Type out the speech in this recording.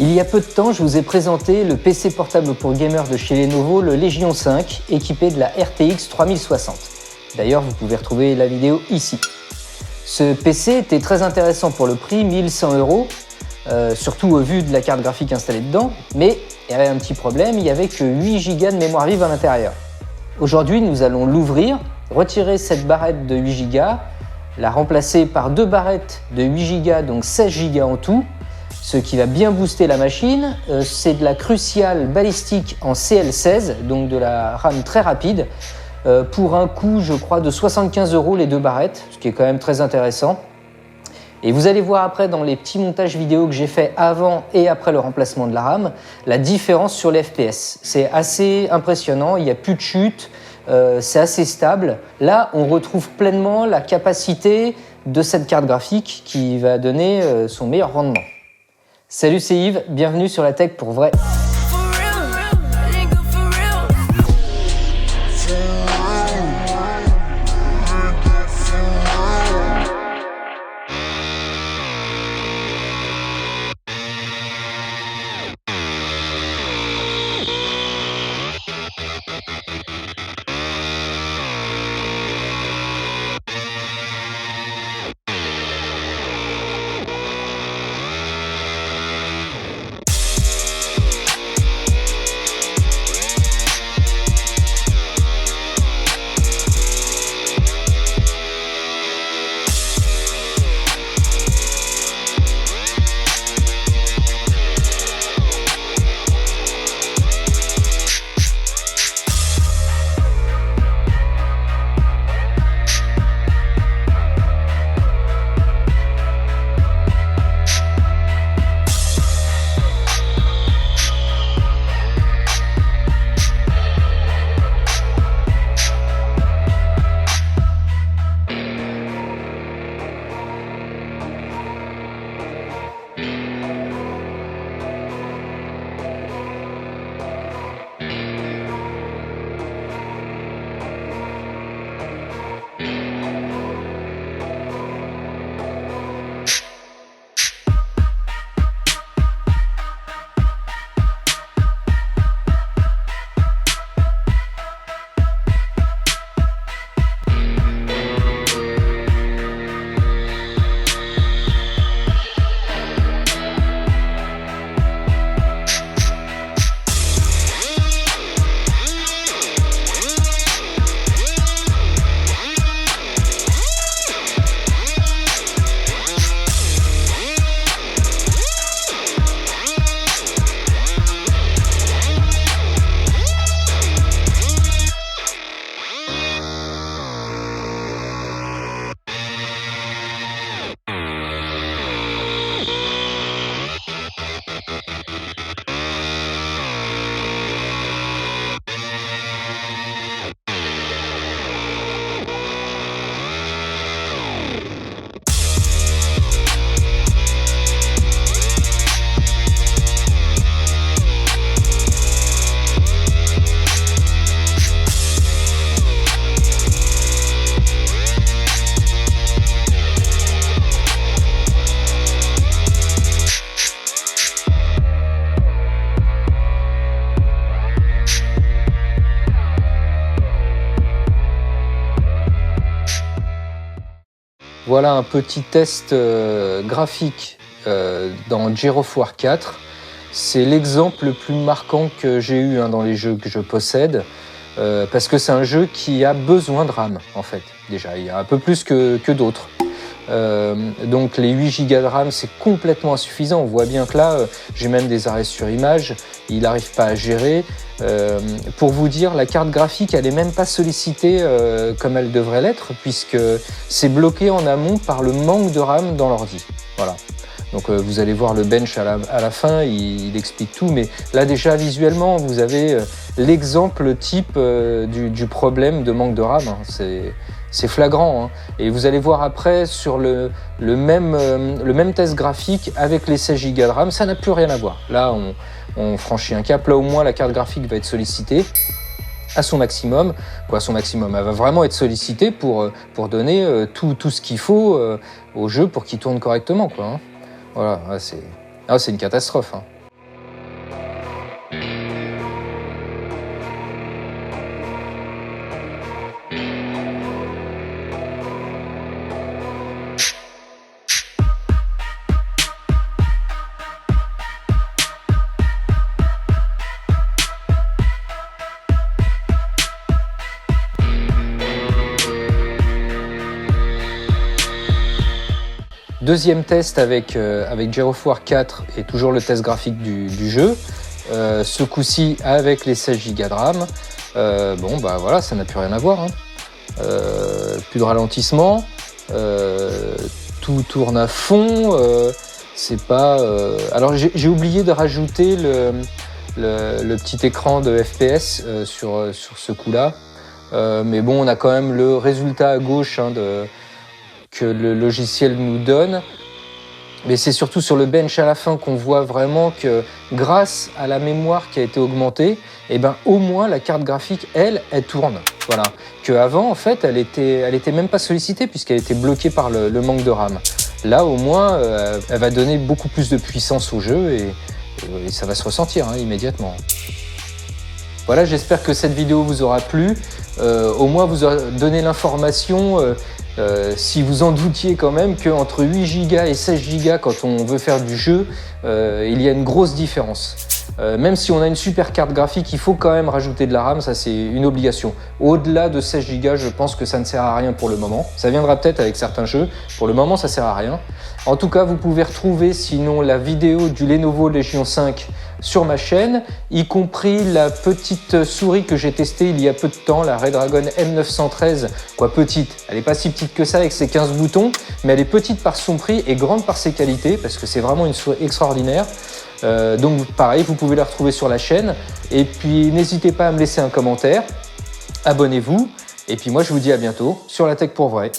Il y a peu de temps, je vous ai présenté le PC portable pour gamers de chez Lenovo, le Legion 5, équipé de la RTX 3060. D'ailleurs, vous pouvez retrouver la vidéo ici. Ce PC était très intéressant pour le prix, 1100 €, surtout au vu de la carte graphique installée dedans, mais il y avait un petit problème, il n'y avait que 8 Go de mémoire vive à l'intérieur. Aujourd'hui, nous allons l'ouvrir, retirer cette barrette de 8 Go, la remplacer par deux barrettes de 8 Go, donc 16 Go en tout, ce qui va bien booster la machine. C'est de la Crucial Ballistic en CL16, donc de la RAM très rapide, pour un coût, je crois, de 75 € les deux barrettes, ce qui est quand même très intéressant. Et vous allez voir après dans les petits montages vidéo que j'ai fait avant et après le remplacement de la RAM, la différence sur les FPS. C'est assez impressionnant, il n'y a plus de chute, c'est assez stable. Là, on retrouve pleinement la capacité de cette carte graphique qui va donner son meilleur rendement. Salut, c'est Yves, bienvenue sur la Tech pour vrai. Voilà un petit test graphique dans Gears of War 4. C'est l'exemple le plus marquant que j'ai eu dans les jeux que je possède, parce que c'est un jeu qui a besoin de RAM en fait. Déjà, il y a un peu plus que d'autres. Donc les 8 Go de RAM, c'est complètement insuffisant. On voit bien que là, j'ai même des arrêts sur image, il n'arrive pas à gérer. Pour vous dire, la carte graphique, elle n'est même pas sollicitée comme elle devrait l'être, puisque c'est bloqué en amont par le manque de RAM dans l'ordi. Voilà. Donc vous allez voir le bench à la fin, il explique tout, mais là déjà visuellement, vous avez l'exemple type du problème de manque de RAM. Hein. C'est flagrant, hein. Et vous allez voir après sur le même test graphique avec les 16 Go de RAM, ça n'a plus rien à voir. Là, on franchit un cap, là au moins la carte graphique va être sollicitée à son maximum. Quoi, à son maximum, elle va vraiment être sollicitée pour donner tout ce qu'il faut au jeu pour qu'il tourne correctement, quoi, hein. Voilà, c'est une catastrophe, hein. Deuxième test avec Gyrophore 4 et toujours le test graphique du jeu. Ce coup-ci avec les 16 Go de RAM. Bon bah voilà, ça n'a plus rien à voir. Hein. Plus de ralentissement, tout tourne à fond. C'est pas. Alors j'ai oublié de rajouter le petit écran de FPS sur ce coup-là. Mais bon, on a quand même le résultat à gauche hein, que le logiciel nous donne. Mais c'est surtout sur le bench à la fin qu'on voit vraiment que grâce à la mémoire qui a été augmentée, eh ben, au moins la carte graphique, elle tourne. Voilà. Qu'avant, en fait, elle était même pas sollicitée puisqu'elle était bloquée par le manque de RAM. Là, au moins, elle va donner beaucoup plus de puissance au jeu et ça va se ressentir hein, immédiatement. Voilà, j'espère que cette vidéo vous aura plu. Au moins, vous aurez donné l'information. Si vous en doutiez quand même qu'entre 8 Go et 16 Go quand on veut faire du jeu, il y a une grosse différence. Même si on a une super carte graphique, il faut quand même rajouter de la RAM, ça c'est une obligation. Au-delà de 16 Go, je pense que ça ne sert à rien pour le moment. Ça viendra peut-être avec certains jeux, pour le moment ça sert à rien. En tout cas, vous pouvez retrouver sinon la vidéo du Lenovo Legion 5 sur ma chaîne, y compris la petite souris que j'ai testée il y a peu de temps, la Redragon M913, quoi petite, elle n'est pas si petite que ça avec ses 15 boutons, mais elle est petite par son prix et grande par ses qualités, parce que c'est vraiment une souris extraordinaire. Donc pareil, vous pouvez la retrouver sur la chaîne, et puis n'hésitez pas à me laisser un commentaire, abonnez-vous, et puis moi je vous dis à bientôt sur La Tech pour Vrai.